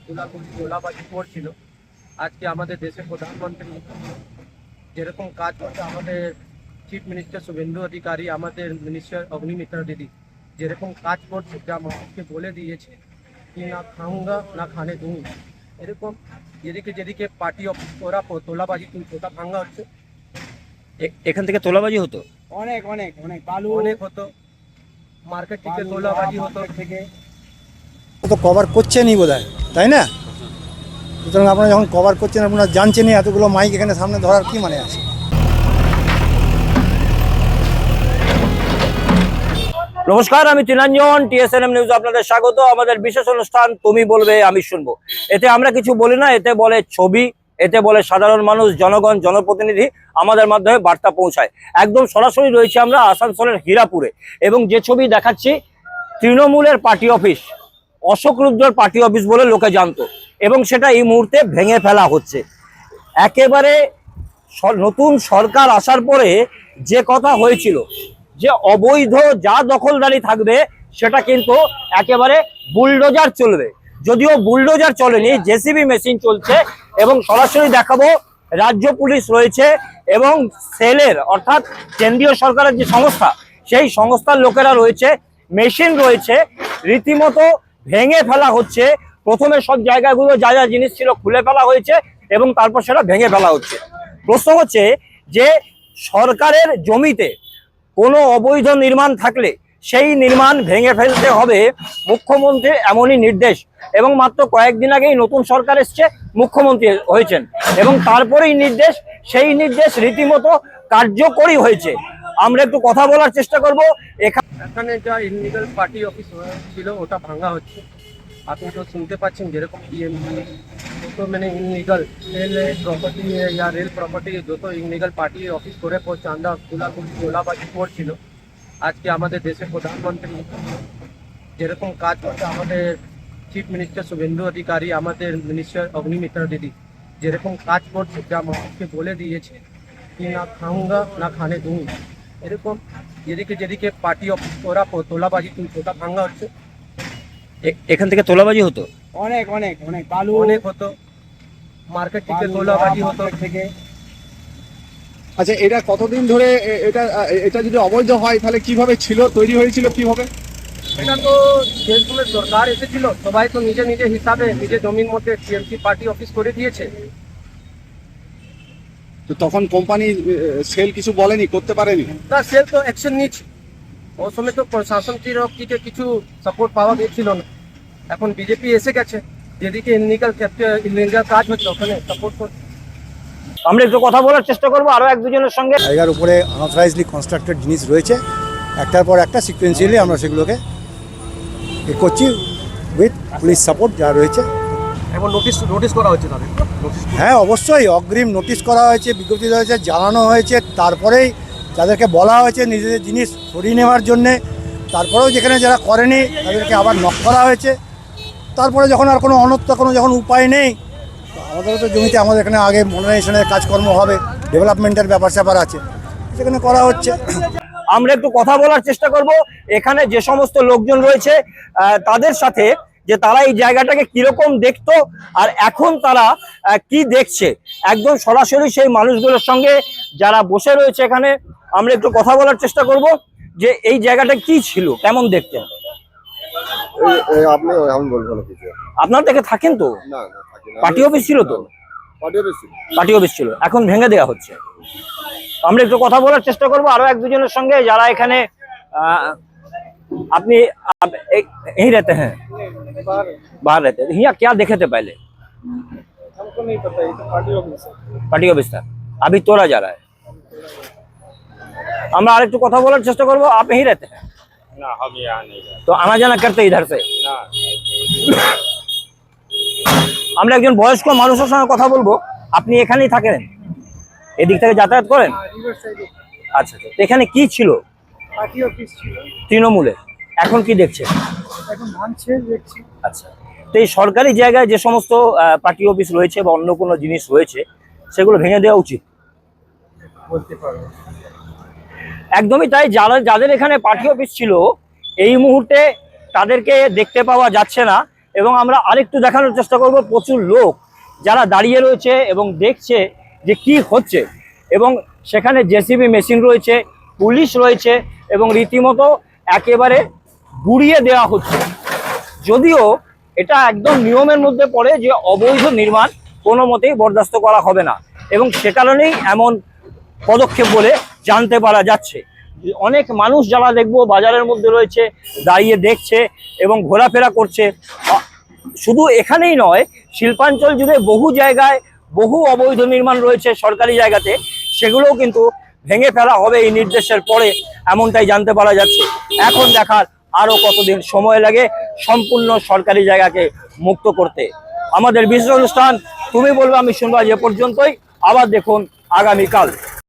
তোলাবাজি করছিল। আজকে আমাদের দেশের প্রধানমন্ত্রী যেরকম কাজ করছে, আমাদের চিফ মিনিস্টার শুভেন্দু অধিকারী, আমাদের মিনিস্টার অগ্নিমিত্রা দিদি যেরকম কাজ করছে, যা মানুষকে বলে দিয়েছে कि ना खाऊंगा ना खाने दूंगा, এরকম যেদিকে যেদিকে পার্টি অফিস ওরা তোলাবাজি তোতা ভাঙ্গা হচ্ছে। এখান থেকে তোলাবাজি হতো। অনেক অনেক অনেক বালু অনেক হতো, মার্কেট থেকে তোলাবাজি হতো। থেকে তো কভার করছেনই বোধহয়, তাই না? সুতরাং আপনারা যখন কভার করছেন, আপনারা জানছেনই, এতগুলো মাইক এখানে সামনে ধরার কি মানে আছে? নমস্কার, আমি তিলাঞ্জন, টিএসএনএম নিউজ আপনাদের স্বাগত। আমাদের বিশেষ অনুষ্ঠান তুমি বলবে আমি শুনবো। এতে আমরা কিছু বলি না, এতে বলে ছবি, এতে বলে সাধারণ মানুষ, জনগণ, জনপ্রতিনিধি আমাদের মাধ্যমে বার্তা পৌঁছায়। একদম সরাসরি রয়েছে আমরা আসানসোলের হীরাপুরে, এবং যে ছবি দেখাচ্ছি তৃণমূলের পার্টি অফিস, অশোক রুদ্রর পার্টি অফিস বলে লোকে জানতো, এবং সেটা এই মুহূর্তে ভেঙে ফেলা হচ্ছে। একেবারে নতুন সরকার আসার পরে যে কথা হয়েছিল যে অবৈধ যা দখলদারি থাকবে সেটা কিন্তু একেবারে বুলডোজার চলবে, যদিও বুলডোজার চলেনি, জেসিবি মেশিন চলছে। এবং সরাসরি দেখাবো, রাজ্য পুলিশ রয়েছে এবং সেলের অর্থাৎ কেন্দ্রীয় সরকারের যে সংস্থা, সেই সংস্থার লোকেরা রয়েছে, মেশিন রয়েছে, রীতিমতো ভেঙে ফেলা হচ্ছে। প্রথমে সব জায়গাগুলো যা যা জিনিস ছিল খুলে ফেলা হয়েছে এবং তারপর সেটা ভেঙে ফেলা হচ্ছে। প্রশ্ন হচ্ছে যে সরকারের জমিতে কোনো অবৈধ নির্মাণ থাকলে সেই নির্মাণ ভেঙে ফেলতে হবে, মুখ্যমন্ত্রীর এমনই নির্দেশ। এবং মাত্র কয়েকদিন আগেই নতুন সরকার এসছে, মুখ্যমন্ত্রী হয়েছেন, এবং তারপরেই নির্দেশ, সেই নির্দেশ রীতিমতো কার্যকরী হয়েছে। আমরা একটু কথা বলার চেষ্টা করব। এখানে যা ইনলিগাল পার্টি অফিস ছিল ওটা ভাঙা হচ্ছে। আপনি তো শুনতে পাচ্ছেন যেরকম যত মানে ইনলিগাল রেল প্রপার্টি या रेल प्रॉपर्टी যত ইনলিগাল পার্টি অফিস করে চাঁদা তোলাবাজি করছিল, আজকে আমাদের দেশের প্রধানমন্ত্রী যেরকম কাজ করছে, আমাদের চিফ মিনিস্টার শুভেন্দু অধিকারী, আমাদের মিনিস্টার অগ্নিমিত্রা দিদি যেরকম কাজ করছে, যা মানুষকে বলে দিয়েছে कि ना खाऊंगा ना खाने दूंगा, এরকম যেদিকে যেদিকে পার্টি অফিস ওরা তোলাবাজি তোতা ভাঙ্গা হচ্ছে। এখান থেকে তোলাবাজি হতো। অনেক অনেক অনেক বালু অনেক হতো, মার্কেট থেকে তোলাবাজি হতো। থেকে আচ্ছা, এটা কতদিন ধরে এটা এটা যদি অবৈধ হয় তাহলে কিভাবে ছিল, তৈরি হয়েছিল কিভাবে? এটা তো যে সময় সরকার এসেছিল সবাই তো নিজে নিজে হিসাবে নিজের জমির মধ্যে টিএমসি পার্টি অফিস করে দিয়েছে। তো তখন কোম্পানি সেল কিছু বলেনি, করতে পারেনি? না, সেল তো অ্যাকশন নিচ্ছে। ওই সময় তো প্রশাসন থেকে কিছু সাপোর্ট পাওয়া গেছিল না। এখন বিজেপি এসে গেছে, যেদিকে ইনলিগাল কাজ হচ্ছে ওখানে সাপোর্ট করছে। আমরা একটু কথা বলার চেষ্টা করবো আরো এক দুজনের সঙ্গে। জায়গার উপরে আনঅথরাইজলি কনস্ট্রাক্টেড জিনিস রয়েছে, একটার পর একটা সিকোয়েন্সিয়ালি আমরা সেগুলোকে করছি উইথ পুলিশ সাপোর্ট যা রয়েছে। এখন নোটিশ করা হচ্ছে তাদের। হ্যাঁ, অবশ্যই অগ্রিম নোটিশ করা হয়েছে, বিজ্ঞপ্তি দেওয়া হয়েছে, জানানো হয়েছে, তারপরেই যাদেরকে বলা হয়েছে নিজেদের জিনিস সরিয়ে নেওয়ার জন্যে, তারপরেও যেখানে যারা করেনি তাদেরকে আবার নক করা হয়েছে। তারপরে যখন আর কোনো অনর্থ কোনো যখন উপায় নেই, আমাদেরও তো জমিতে আমাদের এখানে আগে মডার্নাইজেশনের কাজকর্ম হবে, ডেভেলপমেন্টের ব্যাপার স্যাপার আছে, সেখানে করা হচ্ছে। আমরা একটু কথা বলার চেষ্টা করব এখানে যে সমস্ত লোকজন রয়েছে তাদের সাথে, যে তারা এই জায়গাটাকে কিরকম দেখতো আর এখন তারা কি দেখছে। একদম সরাসরি সেই মানুষগুলোর সঙ্গে যারা বসে রয়েছে এখানে আমরা একটু কথা বলার চেষ্টা করব যে এই জায়গাটা কি ছিল, কেমন দেখতেন। আপনি আমি বলবো না কিছু। আপনার থেকে থাকেন তো? না না, থাকি না। পার্টি অফিস ছিল তো? পার্টি অফিস ছিল, এখন ভেঙে দেওয়া হচ্ছে। আমরা একটু কথা বলার চেষ্টা করব আরো এক দুজনের সঙ্গে যারা এখানে আপনি यहीं रहते हैं? बाहर रहते हैं। यहाँ क्या देखे थे पहले? हमको नहीं पता, ये तो पार्टी ऑफिस है। पार्टी ऑफिस था, अभी तोड़ा जा रहा है। আমরা আরেকটু কথা বলার চেষ্টা করব। आप यहीं रहते हैं? ना, हम यहाँ नहीं गए। तो आना जाना करते इधर से? ना, আমরা একজন বয়স্ক মানুষের সঙ্গে কথা বলবো। আপনি এখানেই থাকেন, এদিক থেকে যাতায়াত করেন? रिवर साइड আচ্ছা, তো এখানে কি ছিল? पार्टी ऑफिस ছিল। তৃণমূলে। এখন কি দেখছেন? এখন ভাঙছে দেখছি। আচ্ছা, তো এই সরকারি জায়গায় যে সমস্ত পার্টি অফিস রয়েছে বা অন্য কোনো জিনিস রয়েছে সেগুলো ভেঙে দেওয়া উচিত। বলতে পারবো একদমই তাই। যাদের এখানে পার্টি অফিস ছিল এই মুহূর্তে তাদেরকে দেখতে পাওয়া যাচ্ছে না, এবং আমরা আরেকটু দেখানোর চেষ্টা করব প্রচুর লোক যারা দাঁড়িয়ে রয়েছে এবং দেখছে যে কি হচ্ছে, এবং সেখানে জেসিবি মেশিন রয়েছে, পুলিশ রয়েছে এবং রীতিমতো একেবারে গুড়িয়ে দেওয়া হচ্ছে। যদিও এটা একদম নিয়মের মধ্যে পড়ে যে অবৈধ নির্মাণ কোনো মতেই বরদাস্ত করা হবে না, এবং সে কারণেই এমন পদক্ষেপ বলে জানতে পারা যাচ্ছে। অনেক মানুষ যারা দেখবো বাজারের মধ্যে রয়েছে, দাঁড়িয়ে দেখছে এবং ঘোরাফেরা করছে। শুধু এখানেই নয়, শিল্পাঞ্চল জুড়ে বহু জায়গায় বহু অবৈধ নির্মাণ রয়েছে সরকারি জায়গাতে, সেগুলোও কিন্তু ভেঙে ফেলা হবে এই নির্দেশের পরে, এমনটাই জানতে পারা যাচ্ছে। এখন দেখার আরো কতদিন সময় লাগে সম্পূর্ণ সরকারি জায়গাকে মুক্ত করতে। আমাদের বিশেষ অনুষ্ঠান তুমি বলবে আমি শুনবো আজ এ পর্যন্তই। আবার দেখুন আগামীকাল।